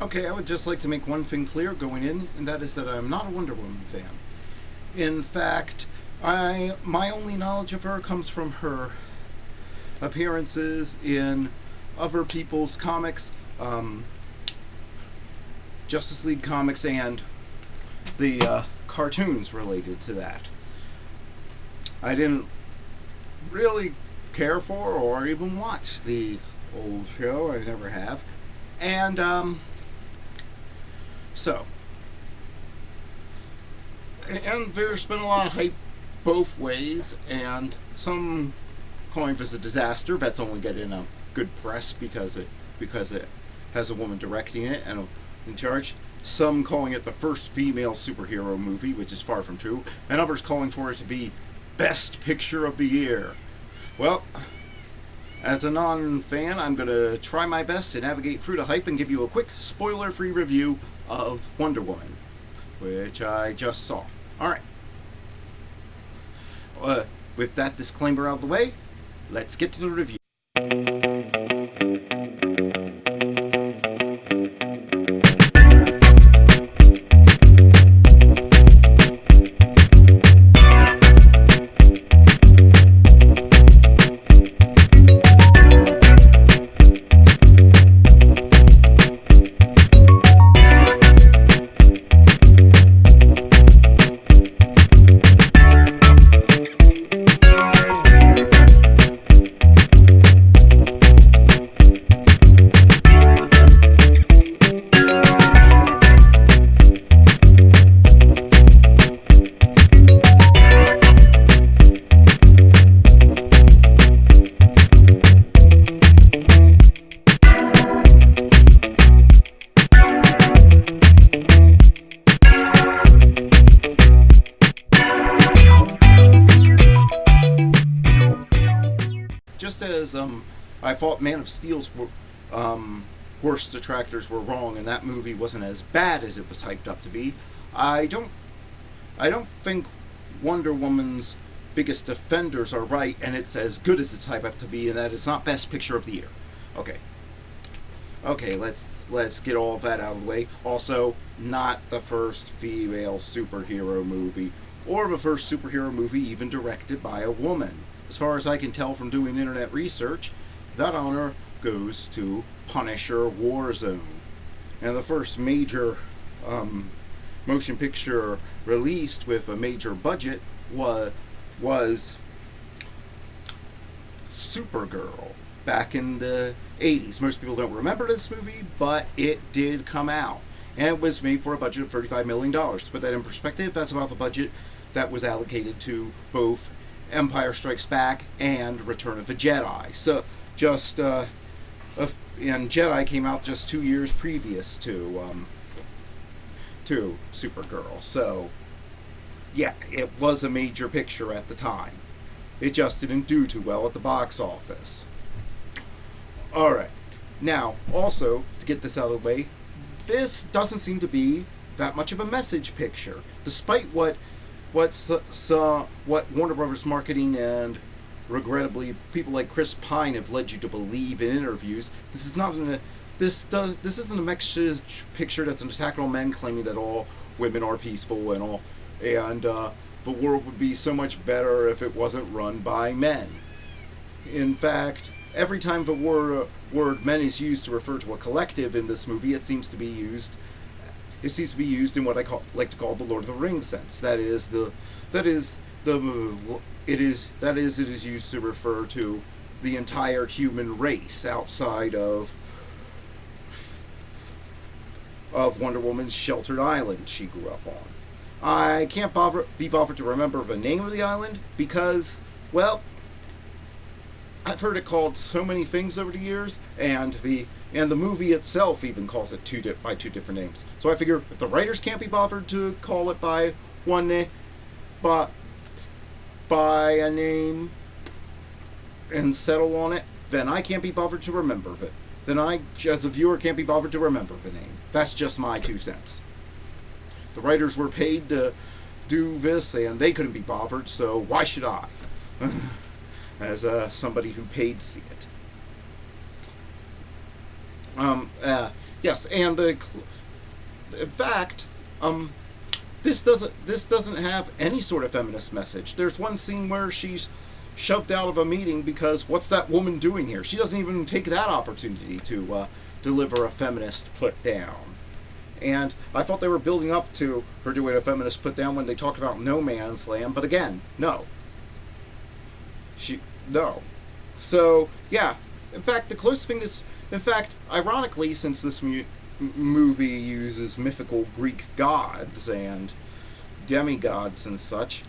Okay, I would just like to make one thing clear going in, and that is that I'm not a Wonder Woman fan. In fact, my only knowledge of her comes from her appearances in other people's comics, Justice League comics, and the cartoons related to that. I didn't really care for or even watch the old show. I never have. And so, and there's been a lot of hype both ways, and some calling this a disaster. That's only getting a good press because it has a woman directing it and in charge. Some calling it the first female superhero movie, which is far from true, and others calling for it to be best picture of the year. Well, as a non-fan, I'm going to try my best to navigate through the hype and give you a quick spoiler-free review of Wonder Woman, which I just saw. Alright. With that disclaimer out of the way, let's get to the review. Just as I thought Man of Steel's worst detractors were wrong, and that movie wasn't as bad as it was hyped up to be, I don't think Wonder Woman's biggest defenders are right, and it's as good as it's hyped up to be, and that it's not Best Picture of the Year. Okay, let's get all of that out of the way. Also, not the first female superhero movie, or the first superhero movie even directed by a woman. As far as I can tell from doing internet research, that honor goes to Punisher Warzone. And the first major motion picture released with a major budget was Supergirl back in the 80s. Most people don't remember this movie, but it did come out. And it was made for a budget of $35 million. To put that in perspective, that's about the budget that was allocated to both Empire Strikes Back and Return of the Jedi. So, and Jedi came out just 2 years previous to Supergirl. So, yeah, it was a major picture at the time. It just didn't do too well at the box office. Alright, now, also, to get this out of the way, this doesn't seem to be that much of a message picture, despite what Warner Brothers marketing and regrettably people like Chris Pine have led you to believe in interviews. This isn't a message picture that's an attack on men claiming that all women are peaceful and the world would be so much better if it wasn't run by men. In fact, every time the word men is used to refer to a collective in this movie, it seems to be used in what like to call the Lord of the Rings sense. It is used to refer to the entire human race outside of Wonder Woman's sheltered island she grew up on. I can't be bothered to remember the name of the island because, well, I've heard it called so many things over the years, and the movie itself even calls it by two different names. So I figure if the writers can't be bothered to call it by one name, but by a name and settle on it, then I can't be bothered to remember it. Then I, as a viewer, can't be bothered to remember the name. That's just my 2 cents. The writers were paid to do this, and they couldn't be bothered, so why should I? As somebody who paid to see it. Um, uh, yes, and in fact, um, this doesn't have any sort of feminist message. There's one scene where she's shoved out of a meeting because what's that woman doing here? She doesn't even take that opportunity to deliver a feminist put down. And I thought they were building up to her doing a feminist put down when they talked about no man's land, but again, no. She no. So yeah, in fact, the closest thing that's in fact, ironically, since this movie uses mythical Greek gods and demigods and such,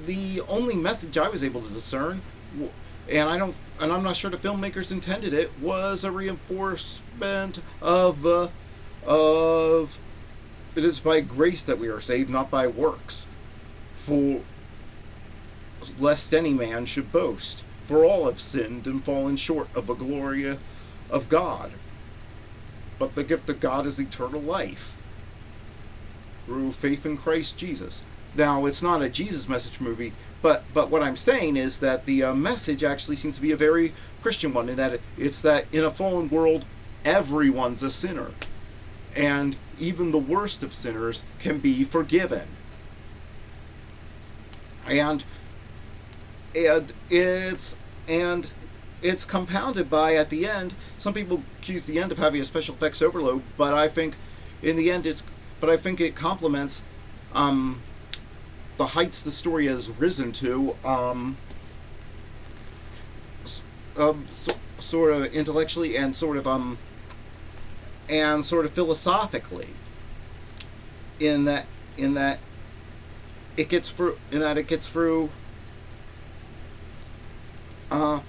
the only message I was able to discern, and I'm not sure the filmmakers intended it, was a reinforcement of it is by grace that we are saved, not by works. For lest any man should boast. For all have sinned and fallen short of the glory of God. But the gift of God is eternal life through faith in Christ Jesus. Now, it's not a Jesus message movie, but what I'm saying is that the message actually seems to be a very Christian one, in that it's that in a fallen world, everyone's a sinner. And even the worst of sinners can be forgiven. And and it's and it's compounded by, at the end, some people accuse the end of having a special effects overload, but I think in the end it complements the heights the story has risen to, sort of intellectually and sort of philosophically, in that in that it gets through uh,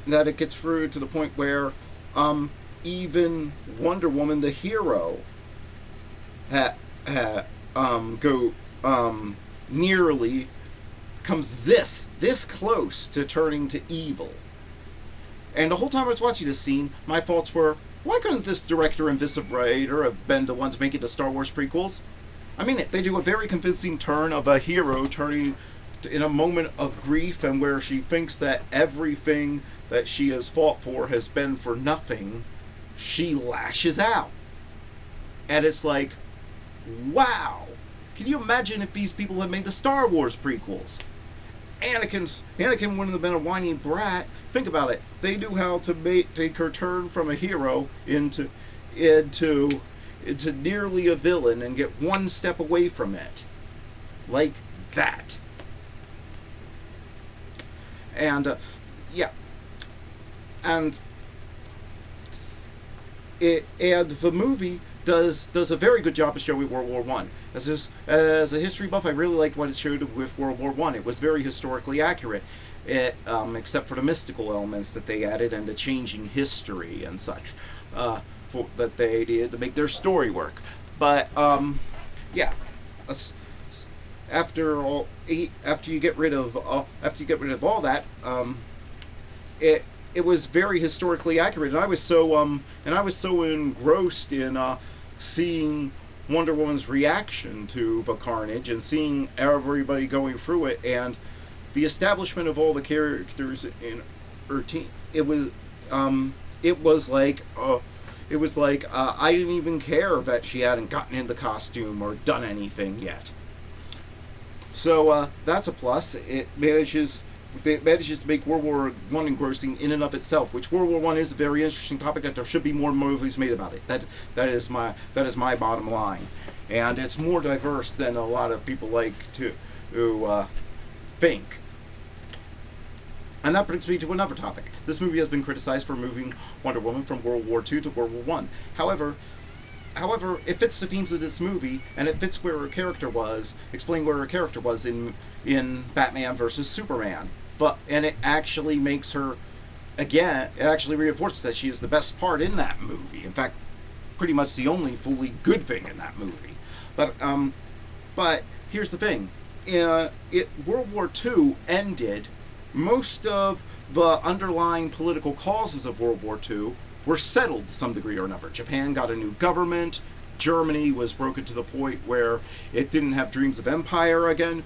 that it gets through to the point where even Wonder Woman, the hero, ha, go nearly comes this close to turning to evil. And the whole time I was watching this scene, my thoughts were, why couldn't this director and this writer have been the ones making the Star Wars prequels? I mean, they do a very convincing turn of a hero turning in a moment of grief, and where she thinks that everything that she has fought for has been for nothing, she lashes out. And it's like, wow! Can you imagine if these people had made the Star Wars prequels? Anakin wouldn't have been a whiny brat. Think about it. They knew how to take her turn from a hero into nearly a villain and get one step away from it, like that. And yeah, and the movie does a very good job of showing World War One. As a history buff, I really liked what it showed with World War One. It was very historically accurate, except for the mystical elements that they added and the changing history and such that they did to make their story work. But yeah, after you get rid of all that, it was very historically accurate, and I was so engrossed in seeing Wonder Woman's reaction to the carnage and seeing everybody going through it, and the establishment of all the characters in her team. It was like I didn't even care that she hadn't gotten in the costume or done anything yet. So that's a plus. It manages to make World War One engrossing in and of itself, which World War One is a very interesting topic that there should be more movies made about it. That is my bottom line, and it's more diverse than a lot of people like to think. And that brings me to another topic. This movie has been criticized for moving Wonder Woman from World War II to World War One. However, it fits the themes of this movie, and it fits where her character was, explain where her character was in Batman versus Superman. And it actually makes her, again, it actually reinforces that she is the best part in that movie. In fact, pretty much the only fully good thing in that movie. But here's the thing: World War II ended. Most of the underlying political causes of World War II were settled to some degree or another. Japan got a new government. Germany was broken to the point where it didn't have dreams of empire again.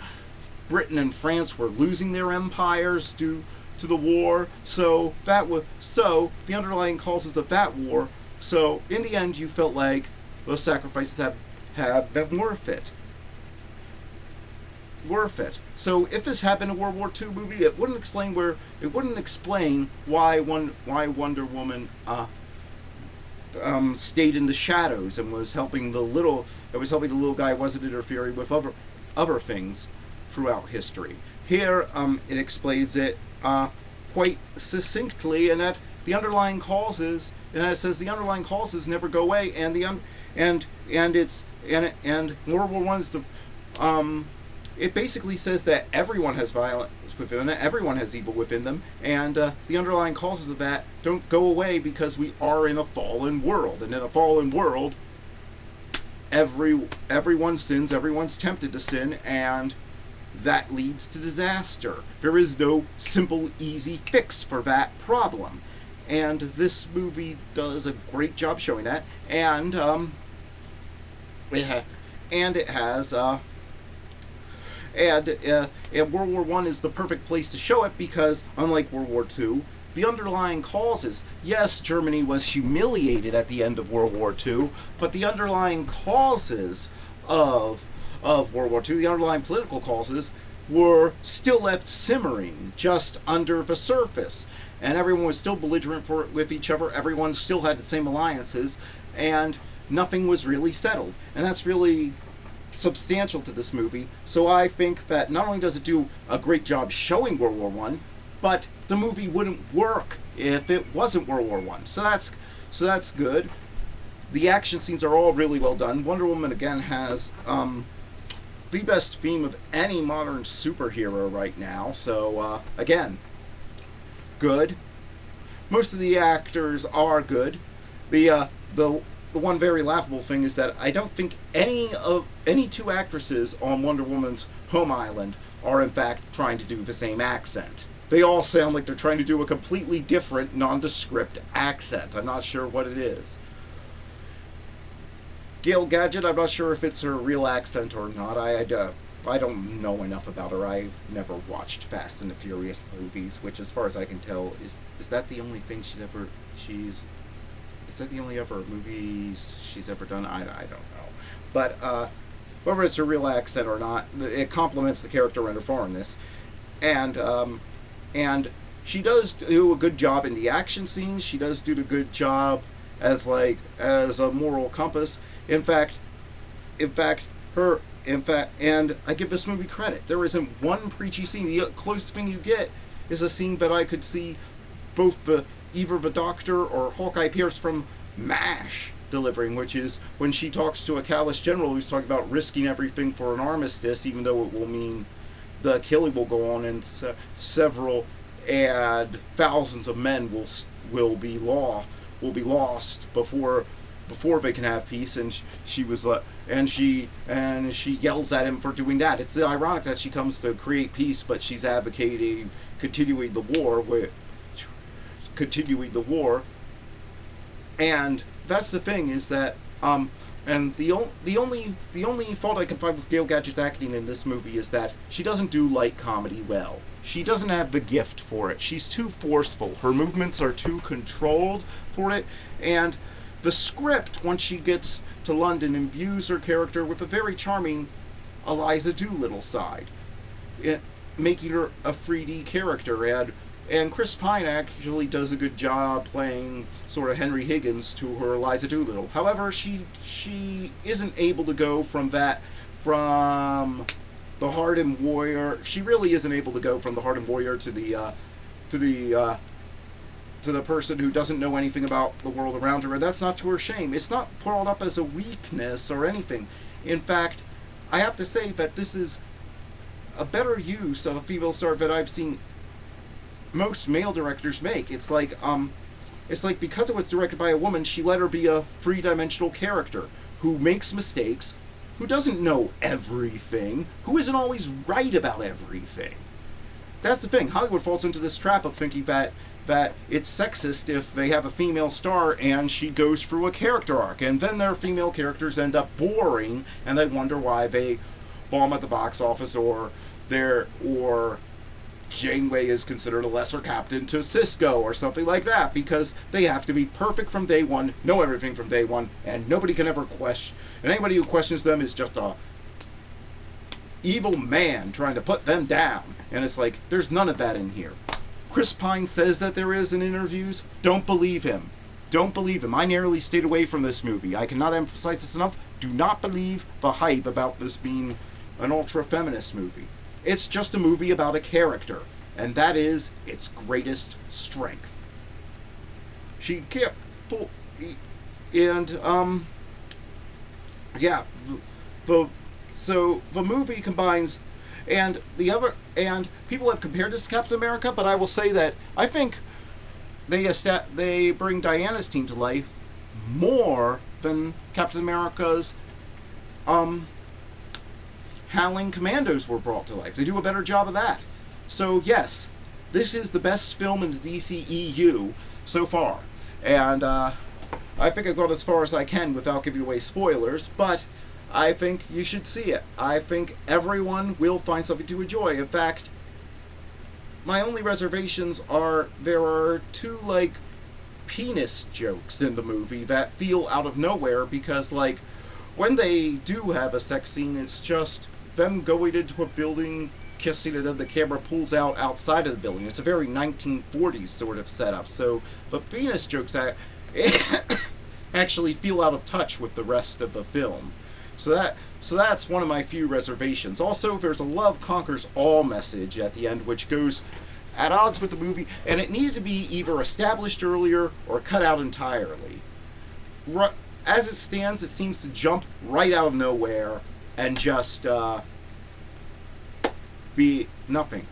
Britain and France were losing their empires due to the war. So the underlying causes of that war So in the end, you felt like those sacrifices have been worth it. So if this happened in a World War II movie, it wouldn't explain why Wonder Woman stayed in the shadows and was helping the little guy, wasn't interfering with other things throughout history. Here, it explains it quite succinctly, and that the underlying causes, and it says the underlying causes never go away, and World War One is the it basically says that everyone has violence within them, everyone has evil within them, and the underlying causes of that don't go away because we are in a fallen world, and in a fallen world, everyone sins, everyone's tempted to sin, and that leads to disaster. There is no simple, easy fix for that problem, and this movie does a great job showing that, and it has and World War One is the perfect place to show it because, unlike World War Two, the underlying causes. Yes, Germany was humiliated at the end of World War Two, but the underlying causes of World War Two, the underlying political causes, were still left simmering just under the surface, and everyone was still belligerent with each other. Everyone still had the same alliances, and nothing was really settled. And that's really substantial to this movie. So I think that not only does it do a great job showing World War One, but the movie wouldn't work if it wasn't World War One. So that's good. The action scenes are all really well done. Wonder Woman again has the best theme of any modern superhero right now. So again, good. Most of the actors are good. The one very laughable thing is that I don't think any two actresses on Wonder Woman's home island are in fact trying to do the same accent. They all sound like they're trying to do a completely different, nondescript accent. I'm not sure what it is. Gail Gadget, I'm not sure if it's her real accent or not. I don't know enough about her. I've never watched Fast and the Furious movies, which, as far as I can tell, is that the only thing is that the only other movies she's ever done? I don't know. But whether it's her real accent or not, it complements the character and her foreignness. And she does do a good job in the action scenes. She does do a good job as a moral compass. In fact, and I give this movie credit. There isn't one preachy scene. The closest thing you get is a scene that I could see both either the Doctor or Hawkeye Pierce from MASH delivering, which is when she talks to a callous general who's talking about risking everything for an armistice, even though it will mean the killing will go on and several and thousands of men will be lost before they can have peace. And she yells at him for doing that. It's ironic that she comes to create peace, but she's advocating continuing the war. And that's the thing, is that and the only fault I can find with Gail Gadget's acting in this movie is that she doesn't do light comedy well. She doesn't have the gift for it. She's too forceful. Her movements are too controlled for it, and the script, once she gets to London, imbues her character with a very charming Eliza Doolittle side, making her a 3D character. And Chris Pine actually does a good job playing sort of Henry Higgins to her Eliza Doolittle. However, she isn't able to go from the hardened warrior. She really isn't able to go from the hardened warrior to the person who doesn't know anything about the world around her, and that's not to her shame. It's not brought up as a weakness or anything. In fact, I have to say that this is a better use of a female star that I've seen most male directors make. It's like because it was directed by a woman, she let her be a three-dimensional character who makes mistakes, who doesn't know everything, who isn't always right about everything. That's the thing. Hollywood falls into this trap of thinking that it's sexist if they have a female star and she goes through a character arc, and then their female characters end up boring, and they wonder why they bomb at the box office, or Janeway is considered a lesser captain to Cisco or something like that, because they have to be perfect from day one, know everything from day one, and nobody can ever question. And anybody who questions them is just a evil man trying to put them down. And it's like, there's none of that in here. Chris Pine says that there is in interviews. Don't believe him. Don't believe him. I narrowly stayed away from this movie. I cannot emphasize this enough. Do not believe the hype about this being an ultra-feminist movie. It's just a movie about a character, and that is its greatest strength. She can't pull, and yeah, so the movie combines, and people have compared this to Captain America, but I will say that I think they bring Diana's team to life more than Captain America's Howling Commandos were brought to life. They do a better job of that. So yes, this is the best film in the DCEU so far, and I think I've gone as far as I can without giving away spoilers, but I think you should see it. I think everyone will find something to enjoy. In fact, my only reservations are there are two, like, penis jokes in the movie that feel out of nowhere, because, like, when they do have a sex scene, it's just them going into a building, kissing, and then the camera pulls out outside of the building. It's a very 1940s sort of setup. So the penis jokes actually feel out of touch with the rest of the film. So that's one of my few reservations. Also, there's a love conquers all message at the end, which goes at odds with the movie, and it needed to be either established earlier or cut out entirely. As it stands, it seems to jump right out of nowhere and just be nothing,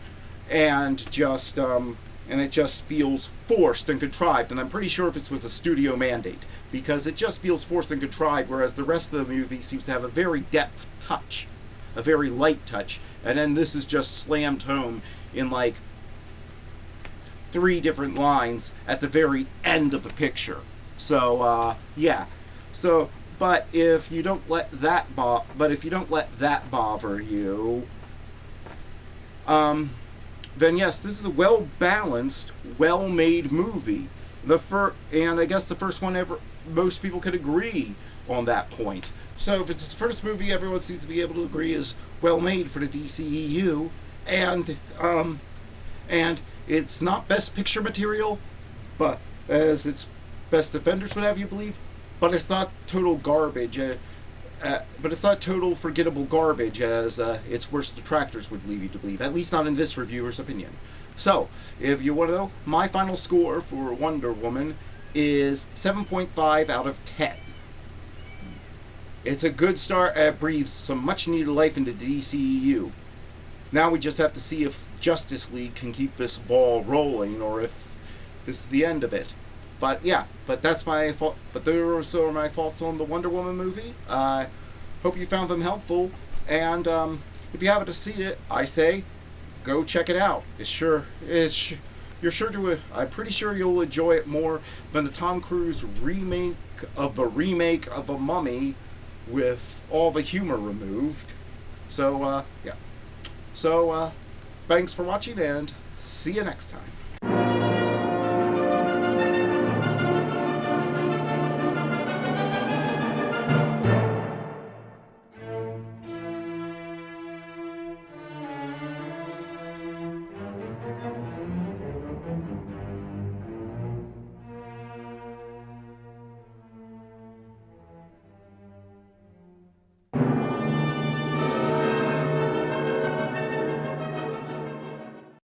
and it just feels forced and contrived. And I'm pretty sure if this was a studio mandate, because it just feels forced and contrived, whereas the rest of the movie seems to have a very depth touch, a very light touch, and then this is just slammed home in like 3 different lines at the very end of the picture. So yeah. So, but if you don't let that bother you, then yes, this is a well-balanced, well-made movie. And I guess the first one ever. Most people could agree on that point. So if it's the first movie everyone seems to be able to agree is well-made for the DCEU, and it's not Best Picture material, but as its Best Defenders would have you believe. But it's not total garbage. But it's not total forgettable garbage as its worst detractors would lead you to believe. At least not in this reviewer's opinion. So, if you want to know, my final score for Wonder Woman is 7.5 out of 10. It's a good start. It breathes some much needed life into DCEU. Now we just have to see if Justice League can keep this ball rolling, or if this is the end of it. But yeah, that's my fault. But those are my faults on the Wonder Woman movie. I hope you found them helpful. And if you haven't seen it, I say go check it out. You're sure to. I'm pretty sure you'll enjoy it more than the Tom Cruise remake of a Mummy with all the humor removed. So yeah. So thanks for watching, and see you next time.